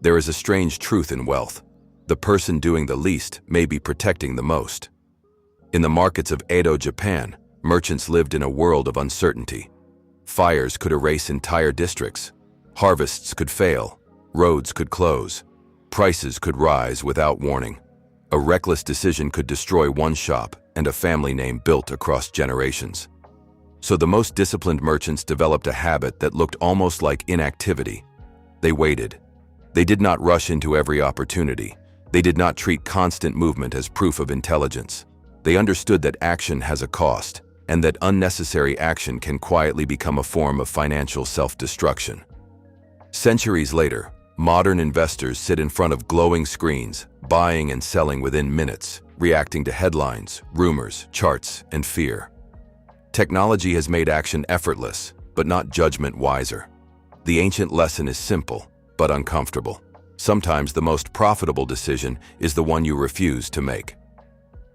There is a strange truth in wealth. The person doing the least may be protecting the most. In the markets of Edo, Japan, merchants lived in a world of uncertainty. Fires could erase entire districts. Harvests could fail. Roads could close. Prices could rise without warning. A reckless decision could destroy one shop and a family name built across generations. So the most disciplined merchants developed a habit that looked almost like inactivity. They waited. They did not rush into every opportunity. They did not treat constant movement as proof of intelligence. They understood that action has a cost, and that unnecessary action can quietly become a form of financial self-destruction. Centuries later, modern investors sit in front of glowing screens, buying and selling within minutes, reacting to headlines, rumors, charts, and fear. Technology has made action effortless, but not judgment wiser. The ancient lesson is simple, but uncomfortable. Sometimes the most profitable decision is the one you refuse to make.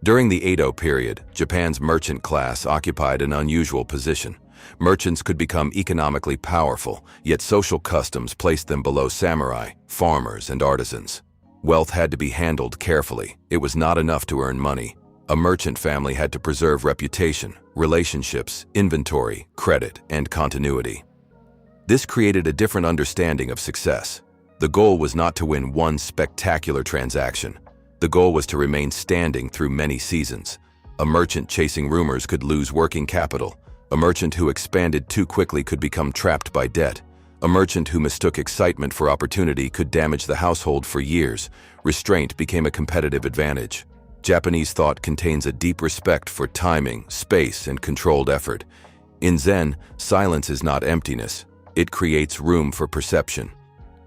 During the Edo period, Japan's merchant class occupied an unusual position. Merchants could become economically powerful, yet social customs placed them below samurai, farmers, and artisans. Wealth had to be handled carefully. It was not enough to earn money. A merchant family had to preserve reputation, relationships, inventory, credit, and continuity. This created a different understanding of success. The goal was not to win one spectacular transaction. The goal was to remain standing through many seasons. A merchant chasing rumors could lose working capital. A merchant who expanded too quickly could become trapped by debt. A merchant who mistook excitement for opportunity could damage the household for years. Restraint became a competitive advantage. Japanese thought contains a deep respect for timing, space, and controlled effort. In Zen, silence is not emptiness. It creates room for perception.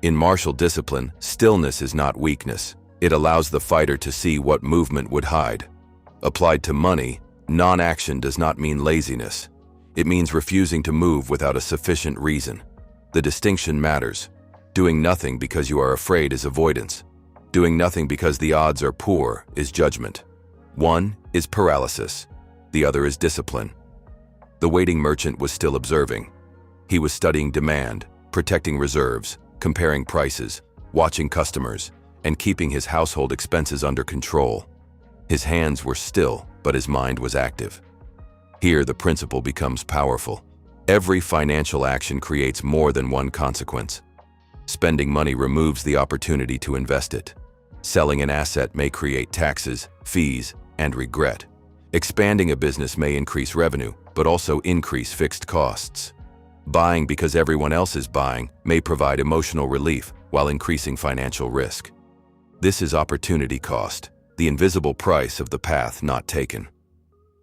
In martial discipline, stillness is not weakness. It allows the fighter to see what movement would hide. Applied to money, non-action does not mean laziness. It means refusing to move without a sufficient reason. The distinction matters. Doing nothing because you are afraid is avoidance. Doing nothing because the odds are poor is judgment. One is paralysis. The other is discipline. The waiting merchant was still observing. He was studying demand, protecting reserves, comparing prices, watching customers, and keeping his household expenses under control. His hands were still, but his mind was active. Here, the principle becomes powerful. Every financial action creates more than one consequence. Spending money removes the opportunity to invest it. Selling an asset may create taxes, fees, and regret. Expanding a business may increase revenue, but also increase fixed costs. Buying because everyone else is buying may provide emotional relief while increasing financial risk. This is opportunity cost, the invisible price of the path not taken.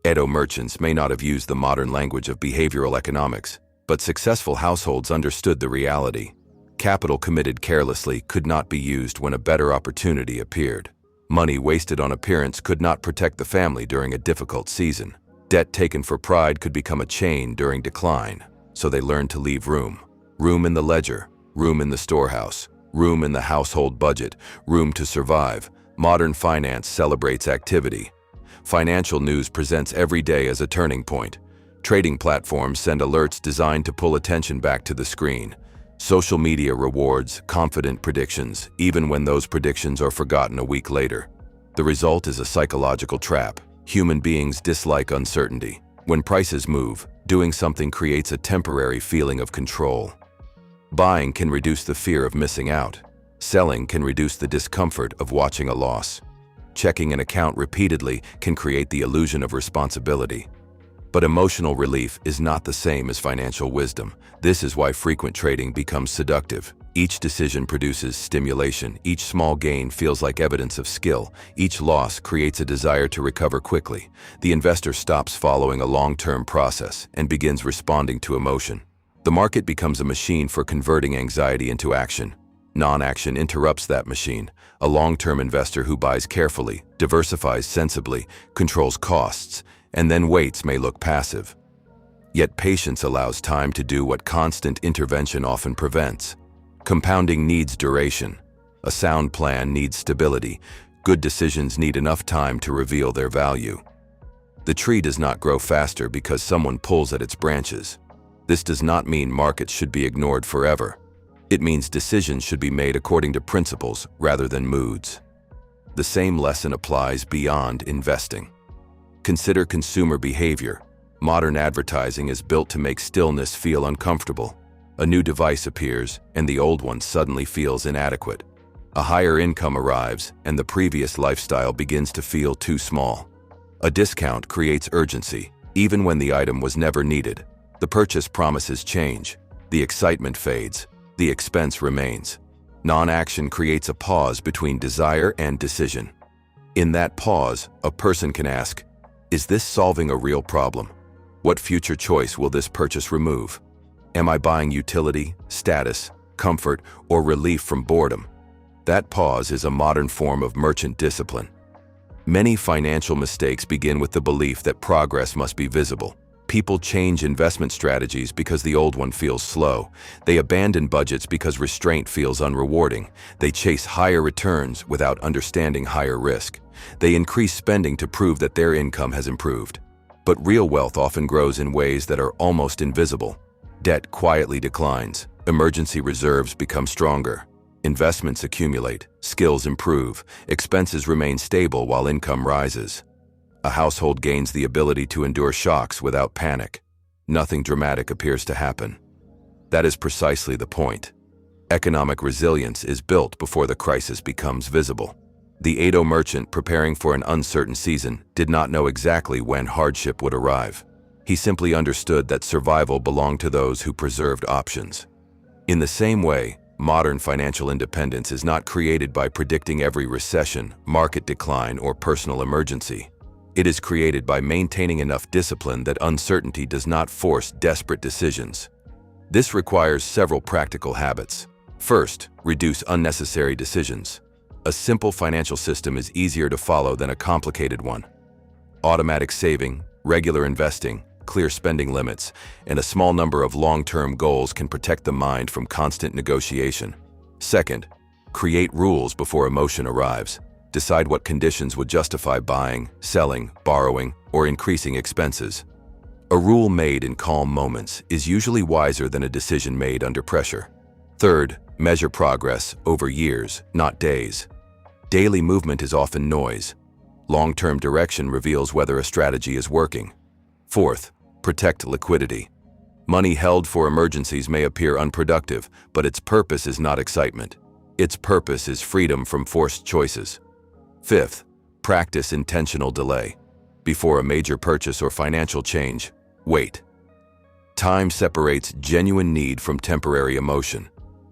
Edo merchants may not have used the modern language of behavioral economics, but successful households understood the reality. Capital committed carelessly could not be used when a better opportunity appeared. Money wasted on appearance could not protect the family during a difficult season. Debt taken for pride could become a chain during decline, so they learned to leave room. Room in the ledger, room in the storehouse, room in the household budget, room to survive. Modern finance celebrates activity. Financial news presents every day as a turning point. Trading platforms send alerts designed to pull attention back to the screen. Social media rewards confident predictions, even when those predictions are forgotten a week later. The result is a psychological trap. Human beings dislike uncertainty. When prices move, doing something creates a temporary feeling of control. Buying can reduce the fear of missing out. Selling can reduce the discomfort of watching a loss. Checking an account repeatedly can create the illusion of responsibility. But emotional relief is not the same as financial wisdom. This is why frequent trading becomes seductive. Each decision produces stimulation. Each small gain feels like evidence of skill. Each loss creates a desire to recover quickly. The investor stops following a long-term process and begins responding to emotion. The market becomes a machine for converting anxiety into action. Non-action interrupts that machine. A long-term investor who buys carefully, diversifies sensibly, controls costs, and then waits may look passive. Yet patience allows time to do what constant intervention often prevents. Compounding needs duration. A sound plan needs stability. Good decisions need enough time to reveal their value. The tree does not grow faster because someone pulls at its branches. This does not mean markets should be ignored forever. It means decisions should be made according to principles rather than moods. The same lesson applies beyond investing. Consider consumer behavior. Modern advertising is built to make stillness feel uncomfortable. A new device appears, and the old one suddenly feels inadequate. A higher income arrives, and the previous lifestyle begins to feel too small. A discount creates urgency, even when the item was never needed. The purchase promises change. The excitement fades. The expense remains. Non-action creates a pause between desire and decision. In that pause, a person can ask, is this solving a real problem? What future choice will this purchase remove? Am I buying utility, status, comfort, or relief from boredom? That pause is a modern form of merchant discipline. Many financial mistakes begin with the belief that progress must be visible. People change investment strategies because the old one feels slow. They abandon budgets because restraint feels unrewarding. They chase higher returns without understanding higher risk. They increase spending to prove that their income has improved. But real wealth often grows in ways that are almost invisible. Debt quietly declines. Emergency reserves become stronger. Investments accumulate. Skills improve. Expenses remain stable while income rises. A household gains the ability to endure shocks without panic. Nothing dramatic appears to happen. That is precisely the point. Economic resilience is built before the crisis becomes visible. The Edo merchant, preparing for an uncertain season, did not know exactly when hardship would arrive. He simply understood that survival belonged to those who preserved options. In the same way, modern financial independence is not created by predicting every recession, market decline, or personal emergency. It is created by maintaining enough discipline that uncertainty does not force desperate decisions. This requires several practical habits. First, reduce unnecessary decisions. A simple financial system is easier to follow than a complicated one. Automatic saving, regular investing, clear spending limits, and a small number of long-term goals can protect the mind from constant negotiation. Second, create rules before emotion arrives. Decide what conditions would justify buying, selling, borrowing, or increasing expenses. A rule made in calm moments is usually wiser than a decision made under pressure. Third, measure progress over years, not days. Daily movement is often noise. Long-term direction reveals whether a strategy is working. Fourth, protect liquidity. Money held for emergencies may appear unproductive, but its purpose is not excitement. Its purpose is freedom from forced choices. Fifth, practice intentional delay. Before a major purchase or financial change, wait. Time separates genuine need from temporary emotion.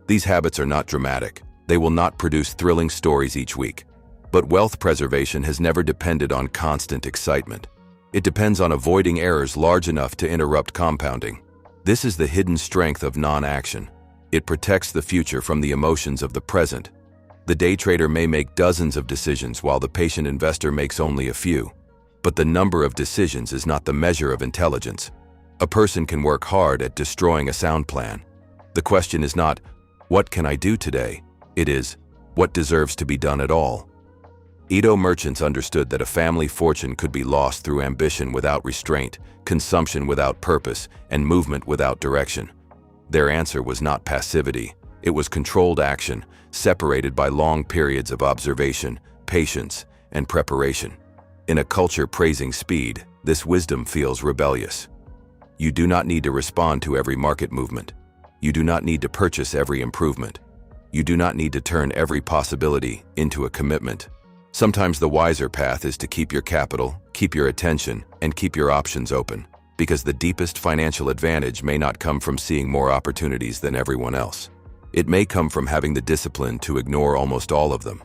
These habits are not dramatic. They will not produce thrilling stories each week. But wealth preservation has never depended on constant excitement. It depends on avoiding errors large enough to interrupt compounding. This is the hidden strength of non-action. It protects the future from the emotions of the present. The day trader may make dozens of decisions while the patient investor makes only a few. But the number of decisions is not the measure of intelligence. A person can work hard at destroying a sound plan. The question is not, what can I do today? It is, what deserves to be done at all? Edo merchants understood that a family fortune could be lost through ambition without restraint, consumption without purpose, and movement without direction. Their answer was not passivity. It was controlled action, separated by long periods of observation, patience, and preparation. In a culture praising speed, this wisdom feels rebellious. You do not need to respond to every market movement. You do not need to purchase every improvement. You do not need to turn every possibility into a commitment. Sometimes the wiser path is to keep your capital, keep your attention, and keep your options open, because the deepest financial advantage may not come from seeing more opportunities than everyone else. It may come from having the discipline to ignore almost all of them.